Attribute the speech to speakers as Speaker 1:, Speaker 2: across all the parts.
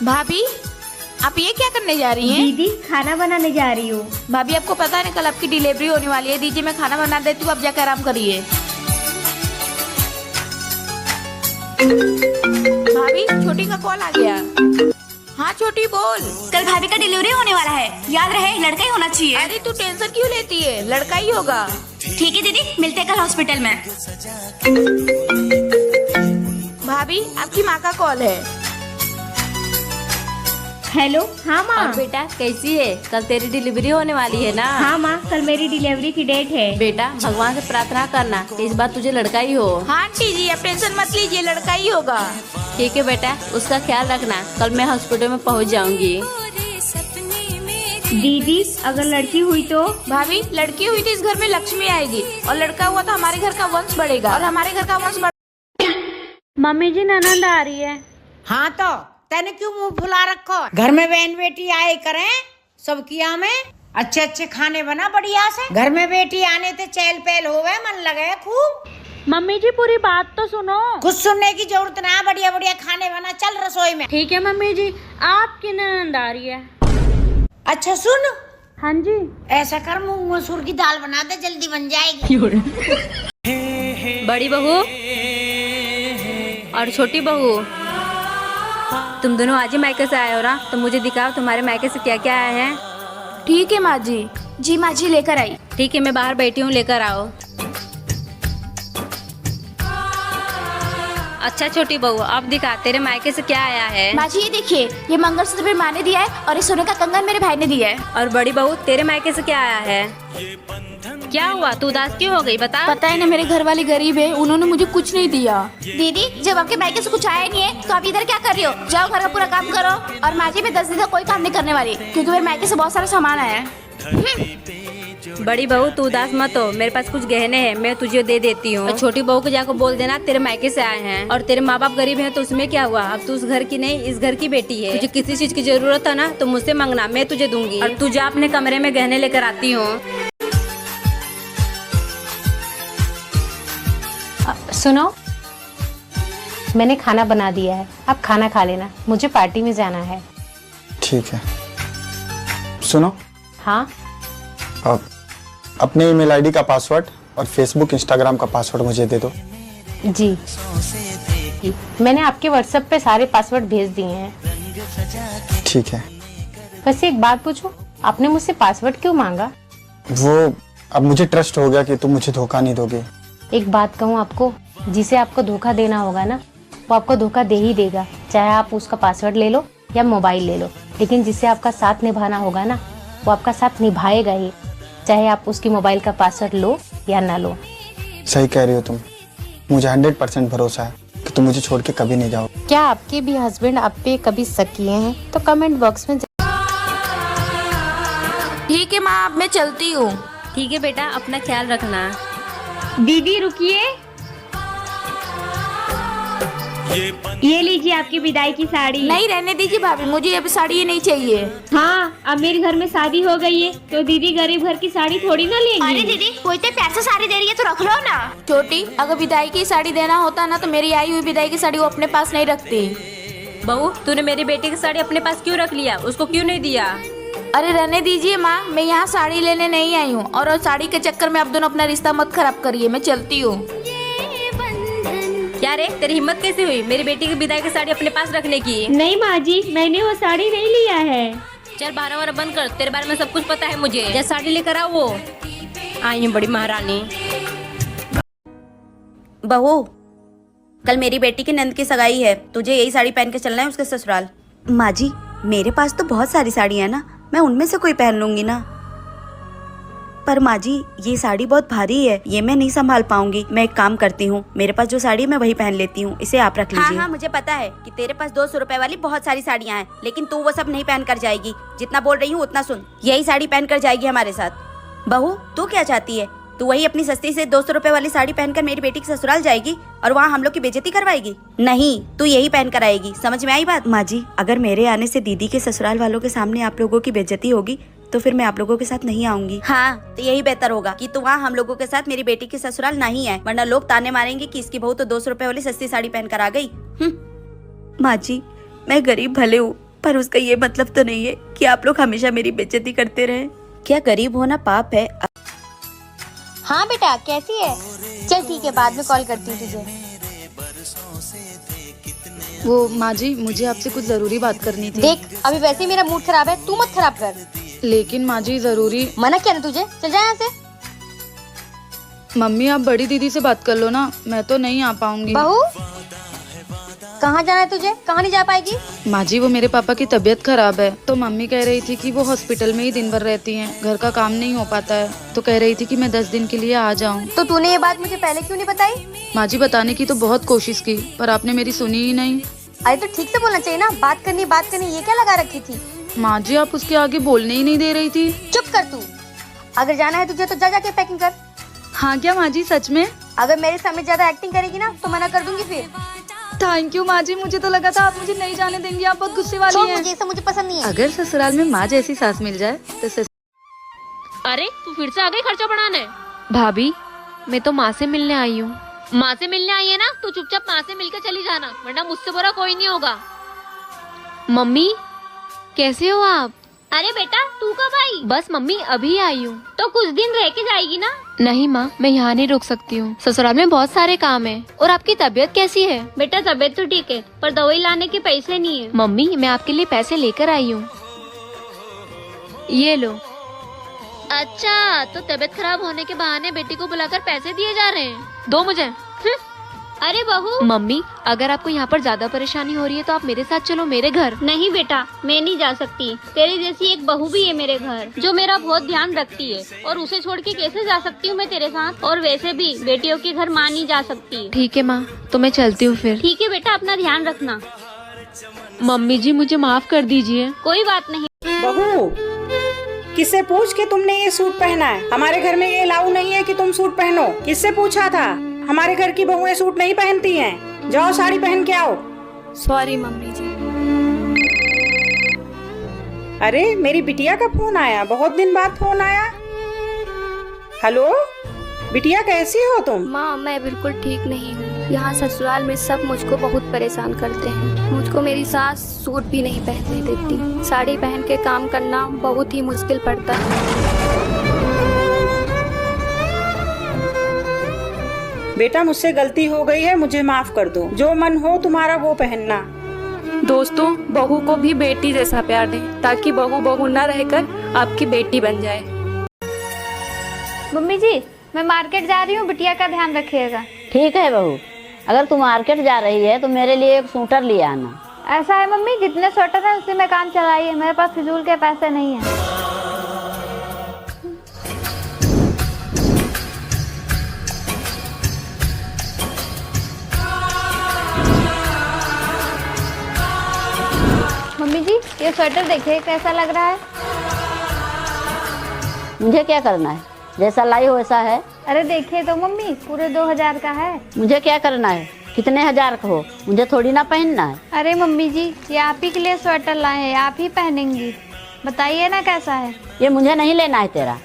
Speaker 1: भाभी, आप ये क्या करने जा रही हैं?
Speaker 2: दीदी खाना बनाने जा रही हूँ।
Speaker 1: भाभी, आपको पता है ना कल आपकी डिलीवरी होने वाली है। दीजिए मैं खाना बना देती हूँ, आप जाकर आराम करिए। भाभी, छोटी का कॉल आ गया। हाँ छोटी, बोल।
Speaker 3: कल भाभी का डिलीवरी होने वाला है, याद रहे लड़का ही होना चाहिए।
Speaker 1: अरे तू टेंशन क्यों लेती है, लड़का ही होगा।
Speaker 3: ठीक है दीदी, मिलते हैं कल हॉस्पिटल में।
Speaker 1: भाभी, आपकी माँ का कॉल है।
Speaker 2: हेलो। हाँ माँ।
Speaker 4: और बेटा कैसी है? कल तेरी डिलीवरी होने वाली है ना?
Speaker 2: हाँ माँ, कल मेरी डिलीवरी की डेट है।
Speaker 4: बेटा भगवान से प्रार्थना करना कि इस बार तुझे लड़का ही हो।
Speaker 1: हाँ आंटी जी, आप टेंशन मत लीजिए, लड़का ही होगा।
Speaker 4: ठीक है बेटा, उसका ख्याल रखना। कल मैं हॉस्पिटल में पहुंच जाऊंगी।
Speaker 2: दीदी अगर लड़की हुई तो?
Speaker 1: भाभी, लड़की हुई तो इस घर में लक्ष्मी आएगी, और लड़का हुआ तो हमारे घर का वंश बढ़ेगा, और हमारे घर का वंश
Speaker 4: मम्मी जी ननद आ रही है।
Speaker 5: हाँ तो तैने क्यों मुंह फुला रखो? घर में बहन बेटी आए करें सब किया में अच्छे अच्छे खाने बना बढ़िया से। घर में बेटी आने ते चहल पहल होवे, मन लगे खूब।
Speaker 4: मम्मी जी पूरी बात तो सुनो।
Speaker 5: कुछ सुनने की जरूरत ना, बढ़िया बढ़िया खाने बना, चल रसोई में।
Speaker 4: ठीक है मम्मी जी, आपकी ननद आ रही है।
Speaker 5: अच्छा सुन।
Speaker 4: हाँ जी।
Speaker 5: ऐसा कर, मूंग मसूर की दाल बना दे, जल्दी बन जाएगी।
Speaker 4: बड़ी बहू और छोटी बहू, तुम दोनों आज ही मायके से आए हो ना? तो मुझे दिखाओ तुम्हारे मायके से क्या क्या आया है।
Speaker 1: ठीक है माँ जी। जी माँ जी, लेकर आई।
Speaker 4: ठीक है, मैं बाहर बैठी हूँ, लेकर आओ। अच्छा छोटी बहू, अब दिखा तेरे मायके से क्या आया है।
Speaker 1: माँ जी ये देखिए, ये मंगलसूत्र मेरी माँ ने दिया है, और ये सोने का कंगन मेरे भाई ने दिया है।
Speaker 4: और बड़ी बहू, तेरे मायके से क्या आया है? क्या हुआ, तू उदास क्यों हो गई, बता।
Speaker 1: पता है ना, मेरे घर वाले गरीब है, उन्होंने मुझे कुछ नहीं दिया। दीदी, जब आपके मायके से कुछ आया नहीं है तो आप इधर क्या कर रही हो? जाओ घर का पूरा काम करो। और माँ जी, मैं 10 दिन तक कोई काम नहीं करने वाली, क्योंकि मेरे मायके से बहुत सारा सामान आया है।
Speaker 4: बड़ी बहू तू उदास मत हो, मेरे पास कुछ गहने हैं, मैं तुझे दे देती हूँ। छोटी बहू को जाकर बोल देना तेरे मायके से आए हैं। और तेरे माँ बाप गरीब हैं तो उसमें क्या हुआ, अब तू उस घर की नहीं इस घर की बेटी है। तुझे किसी चीज की जरूरत है ना तो मुझसे मांगना, मैं तुझे दूंगी। और तू जा अपने कमरे में गहने लेकर आती हूँ।
Speaker 6: सुनो, मैंने खाना बना दिया है, आप खाना खा लेना, मुझे पार्टी में जाना है।
Speaker 7: ठीक है। सुनो।
Speaker 6: हाँ।
Speaker 7: अब अपने ईमेल आईडी का पासवर्ड और फेसबुक इंस्टाग्राम का पासवर्ड मुझे दे दो।
Speaker 6: जी, मैंने आपके व्हाट्सएप पे सारे पासवर्ड भेज दिए हैं।
Speaker 7: ठीक है।
Speaker 6: वैसे एक बात पूछूं, आपने मुझसे पासवर्ड क्यों मांगा?
Speaker 7: वो अब मुझे ट्रस्ट हो गया कि तुम मुझे धोखा नहीं दोगे।
Speaker 6: एक बात कहूँ आपको, जिसे आपको धोखा देना होगा ना, वो आपको धोखा दे ही देगा, चाहे आप उसका पासवर्ड ले लो या मोबाइल ले लो। लेकिन जिसे आपका साथ निभाना होगा ना, वो आपका साथ निभाएगा ही, चाहे आप उसकी मोबाइल का पासवर्ड लो या ना लो।
Speaker 7: सही कह रही हो तुम, मुझे 100% भरोसा है कि तुम मुझे छोड़ के कभी नहीं जाओ।
Speaker 6: क्या आपके भी हस्बैंड आप पे कभी शक किए हैं? तो कमेंट बॉक्स में।
Speaker 1: ठीक है माँ, अब मैं चलती हूँ।
Speaker 4: ठीक है बेटा, अपना ख्याल रखना।
Speaker 2: दीदी रुकिए, ये लीजिए आपकी विदाई की साड़ी।
Speaker 1: नहीं, रहने दीजिए भाभी, मुझे अब साड़ी ये नहीं चाहिए।
Speaker 2: हाँ, अब मेरे घर में शादी हो गई है तो दीदी गरीब घर की साड़ी थोड़ी ना लेंगी।
Speaker 3: अरे दीदी, कोई तो प्यार से साड़ी दे रही है तो रख लो ना।
Speaker 1: छोटी, अगर विदाई की साड़ी देना होता ना तो मेरी आई हुई विदाई की साड़ी वो अपने पास नहीं रखती।
Speaker 4: बहू, तूने मेरी बेटी की साड़ी अपने पास क्यों रख लिया, उसको क्यों नहीं दिया?
Speaker 1: अरे रहने दीजिए माँ, मैं यहाँ साड़ी लेने नहीं आई हूँ, और साड़ी के चक्कर में आप दोनों अपना रिश्ता मत खराब करिए। मैं चलती हूँ।
Speaker 4: क्या रे, तेरी हिम्मत कैसे हुई मेरी बेटी की विदाई की साड़ी अपने पास रखने की?
Speaker 2: नहीं माँ जी, मैंने वो साड़ी नहीं लिया है।
Speaker 4: चल बारह वारा बंद कर, तेरे बारे में सब कुछ पता है मुझे। जा साड़ी लेकर आओ। वो आई है बड़ी महारानी।
Speaker 3: बहू, कल मेरी बेटी की नंद की सगाई है, तुझे यही साड़ी पहन के चलना है उसके ससुराल। माँ जी, मेरे पास तो बहुत सारी साड़ियाँ है ना, मैं उनमें से कोई पहन लूंगी ना। पर माँ जी, ये साड़ी बहुत भारी है, ये मैं नहीं संभाल पाऊंगी। मैं एक काम करती हूँ, मेरे पास जो साड़ी है मैं वही पहन लेती हूँ, इसे आप रख लीजिए। हाँ, मुझे पता है कि तेरे पास 200 रुपए वाली बहुत सारी साड़ियाँ हैं, लेकिन तू वो सब नहीं पहन कर जाएगी। जितना बोल रही हूँ उतना सुन, यही साड़ी पहन कर जाएगी हमारे साथ। बहू, तू क्या चाहती है? तू वही अपनी सस्ती से 200 रुपए वाली साड़ी पहनकर मेरी बेटी के ससुराल जाएगी और वहाँ हम लोग की बेइज्जती करवाएगी? नहीं, तू यही पहन कर आएगी। समझ में आई बात? माँ जी, अगर मेरे आने से दीदी के ससुराल वालों के सामने आप लोगों की बेइज्जती होगी तो फिर मैं आप लोगों के साथ नहीं आऊंगी। हाँ, तो यही बेहतर होगा कि तू वहाँ हम लोगों के साथ मेरी बेटी के ससुराल नहीं आए, वरना लोग ताने मारेंगे कि इसकी बहू तो 200 रुपए वाली सस्ती साड़ी पहन कर आ गई। माँ जी, मैं गरीब भले हूँ, पर उसका ये मतलब तो नहीं है कि आप लोग हमेशा मेरी बेइज्जती करते रहें। क्या गरीब होना पाप है?
Speaker 8: हाँ बेटा, कैसी है? चल ठीक है, बाद में कॉल करती हूँ तुझे।
Speaker 1: वो माँ जी, मुझे आपसे कुछ जरूरी बात करनी थी।
Speaker 8: देख, अभी वैसे ही मेरा मूड खराब है, तू मत खराब कर।
Speaker 1: लेकिन माँ जी जरूरी।
Speaker 8: मना किया ना तुझे, चल जा यहाँ से।
Speaker 1: मम्मी आप बड़ी दीदी से बात कर लो ना, मैं तो नहीं आ पाऊंगी।
Speaker 8: बहू, कहाँ जाना है तुझे? कहाँ नहीं जा पाएगी?
Speaker 1: माँ जी वो मेरे पापा की तबीयत खराब है, तो मम्मी कह रही थी कि वो हॉस्पिटल में ही दिन भर रहती हैं, घर का काम नहीं हो पाता है, तो कह रही थी कि मैं 10 दिन के लिए आ जाऊँ।
Speaker 8: तो तूने ये बात मुझे पहले क्यों नहीं बताई?
Speaker 1: माँ जी बताने की तो बहुत कोशिश की, पर आपने मेरी सुनी ही नहीं।
Speaker 8: अरे तो ठीक से बोलना चाहिए ना, बात करनी ये क्या लगा रखी थी?
Speaker 1: माँ जी आप उसके आगे बोलने ही नहीं दे रही थी।
Speaker 8: चुप कर तू। अगर जाना है तुझे तो जा जाके पैकिंग कर।
Speaker 1: हाँ क्या माँ जी सच में?
Speaker 8: अगर मेरे सामने ज्यादा एक्टिंग करेगी ना तो मना कर दूंगी फिर।
Speaker 1: थैंक यू माँ जी, मुझे तो लगा था आप मुझे नहीं जाने देंगी, आप बहुत गुस्से वाली हैं।
Speaker 8: मुझे पसंद नहीं है।
Speaker 1: अगर ससुराल में माँ जैसी सास मिल जाए तो
Speaker 9: अरे तू फिर से आ गई खर्चा बढ़ाने?
Speaker 6: भाभी मैं तो माँ से मिलने आई हूँ।
Speaker 9: माँ से मिलने आई है ना, तो चुपचाप माँ से मिलकर चली जाना, वरना मुझसे बुरा कोई नहीं होगा।
Speaker 6: मम्मी कैसे हो आप?
Speaker 9: अरे बेटा तू कब आई?
Speaker 6: बस मम्मी अभी आई हूँ।
Speaker 9: तो कुछ दिन रह के जाएगी ना?
Speaker 6: नहीं माँ, मैं यहाँ नहीं रुक सकती हूँ, ससुराल में बहुत सारे काम है। और आपकी तबीयत कैसी है?
Speaker 9: बेटा तबीयत तो ठीक है, पर दवाई लाने के पैसे नहीं है।
Speaker 6: मम्मी मैं आपके लिए पैसे लेकर आई हूँ, ये लो।
Speaker 9: अच्छा, तो तबीयत खराब होने के बहाने बेटी को बुलाकर पैसे दिए जा रहे हैं?
Speaker 6: दो मुझे।
Speaker 9: अरे बहू।
Speaker 6: मम्मी अगर आपको यहाँ पर ज्यादा परेशानी हो रही है तो आप मेरे साथ चलो मेरे घर।
Speaker 9: नहीं बेटा, मैं नहीं जा सकती। तेरे जैसी एक बहू भी है मेरे घर, जो मेरा बहुत ध्यान रखती है, और उसे छोड़ के कैसे जा सकती हूँ मैं तेरे साथ? और वैसे भी बेटियों के घर माँ नहीं जा सकती।
Speaker 6: ठीक है माँ, तो मैं चलती हूँ फिर।
Speaker 9: ठीक है बेटा, अपना ध्यान रखना।
Speaker 6: मम्मी जी मुझे माफ कर दीजिए।
Speaker 9: कोई बात नहीं।
Speaker 5: बहू, किससे पूछ के तुमने ये सूट पहना है? हमारे घर में ये अलाउ नहीं है कि तुम सूट पहनो। किससे पूछा था? हमारे घर की बहुएं सूट नहीं पहनती हैं। जाओ साड़ी पहन के आओ।
Speaker 1: सॉरी मम्मी जी।
Speaker 5: अरे मेरी बिटिया का फोन आया, बहुत दिन बाद फोन आया। हेलो बिटिया, कैसी हो तुम?
Speaker 10: माँ मैं बिल्कुल ठीक नहीं हूँ। यहाँ ससुराल में सब मुझको बहुत परेशान करते हैं। मुझको मेरी सास सूट भी नहीं पहनने देती। साड़ी पहन के काम करना बहुत ही मुश्किल पड़ता है।
Speaker 5: बेटा मुझसे गलती हो गई है, मुझे माफ कर दो। जो मन हो तुम्हारा वो पहनना।
Speaker 10: दोस्तों, बहू को भी बेटी जैसा प्यार दें, ताकि बहू बहू न रहकर आपकी बेटी बन जाए।
Speaker 2: मम्मी जी मैं मार्केट जा रही हूँ, बिटिया का ध्यान रखिएगा।
Speaker 11: ठीक है बहू, अगर तुम मार्केट जा रही है तो मेरे लिए एक स्वेटर ले आना।
Speaker 2: ऐसा है मम्मी, जितने स्वेटर है उसी में काम चलाइए, मेरे पास फिजूल के पैसे नहीं है। मम्मी जी ये स्वेटर देखिए कैसा लग रहा है।
Speaker 11: मुझे क्या करना है? जैसा लाई हो वैसा है।
Speaker 2: अरे देखिए तो मम्मी, पूरे 2000 का है।
Speaker 11: मुझे क्या करना है? कितने हजार का हो, मुझे थोड़ी ना पहनना है।
Speaker 2: अरे मम्मी जी ये आप ही के लिए स्वेटर लाए हैं, आप ही पहनेंगी, बताइए ना कैसा है।
Speaker 11: ये मुझे नहीं लेना है तेरा।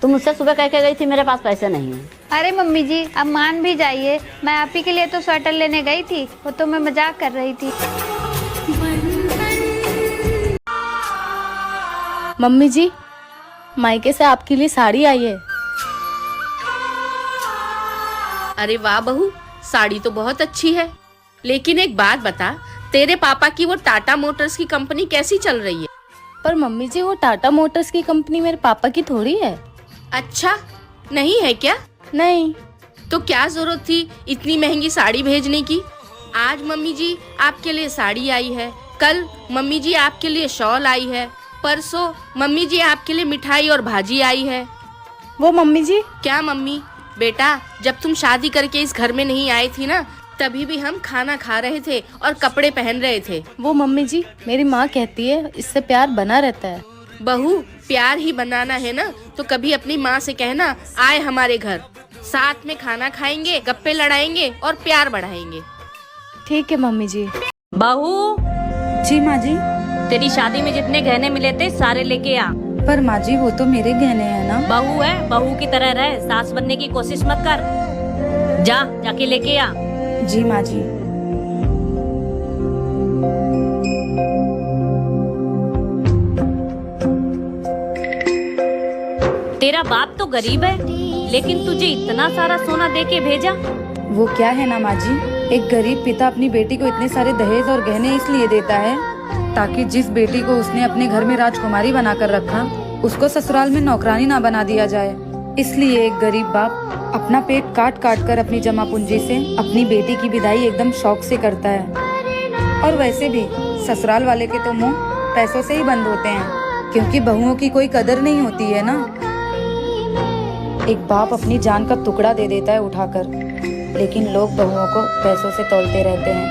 Speaker 11: तुम मुझसे सुबह कह के गई थी मेरे पास पैसे नहीं है।
Speaker 2: अरे मम्मी जी अब मान भी जाइए, मैं आप ही के लिए तो स्वेटर लेने गई थी, वो तो मैं मजाक कर रही थी।
Speaker 1: मम्मी जी मायके से आपके लिए साड़ी आई है।
Speaker 4: अरे वाह बहू, साड़ी तो बहुत अच्छी है, लेकिन एक बात बता, तेरे पापा की वो टाटा मोटर्स की कंपनी कैसी चल रही है?
Speaker 1: पर मम्मी जी वो टाटा मोटर्स की कंपनी मेरे पापा की थोड़ी है।
Speaker 4: अच्छा नहीं है क्या?
Speaker 1: नहीं।
Speaker 4: तो क्या जरूरत थी इतनी महंगी साड़ी भेजने की? आज मम्मी जी आपके लिए साड़ी आई है, कल मम्मी जी आपके लिए शॉल आई है, परसों मम्मी जी आपके लिए मिठाई और भाजी आई है।
Speaker 1: वो मम्मी जी।
Speaker 4: क्या मम्मी? बेटा जब तुम शादी करके इस घर में नहीं आई थी ना, तभी भी हम खाना खा रहे थे और कपड़े पहन रहे थे।
Speaker 1: वो मम्मी जी मेरी माँ कहती है इससे प्यार बना रहता है।
Speaker 4: बहू प्यार ही बनाना है ना, तो कभी अपनी माँ से कहना आए हमारे घर, साथ में खाना खाएंगे, गप्पे लड़ाएंगे और प्यार बढ़ाएंगे।
Speaker 1: ठीक है मम्मी जी।
Speaker 4: बहू।
Speaker 1: जी माँ जी।
Speaker 4: तेरी शादी में जितने गहने मिले थे सारे लेके आ।
Speaker 1: पर माँ जी वो तो मेरे गहने हैं ना।
Speaker 4: बहू है, बहू की तरह रहे, सास बनने की कोशिश मत कर। जाके लेके आ। जी माँ जी।
Speaker 12: तेरा बाप तो गरीब है, लेकिन तुझे इतना सारा सोना दे के भेजा।
Speaker 13: वो क्या है ना माँ जी, एक गरीब पिता अपनी बेटी को इतने सारे दहेज और गहने इसलिए देता है ताकि जिस बेटी को उसने अपने घर में राजकुमारी बनाकर रखा, उसको ससुराल में नौकरानी ना बना दिया जाए। इसलिए एक गरीब बाप अपना पेट काट काट कर अपनी जमा पूंजी से अपनी बेटी की विदाई एकदम शौक से करता है। और वैसे भी ससुराल वाले के तो मुंह पैसों से ही बंद होते हैं, क्योंकि बहुओं की कोई कदर नहीं होती है ना। एक बाप अपनी जान का टुकड़ा दे देता है उठाकर, लेकिन लोग बहुओं को पैसों से तौलते रहते हैं।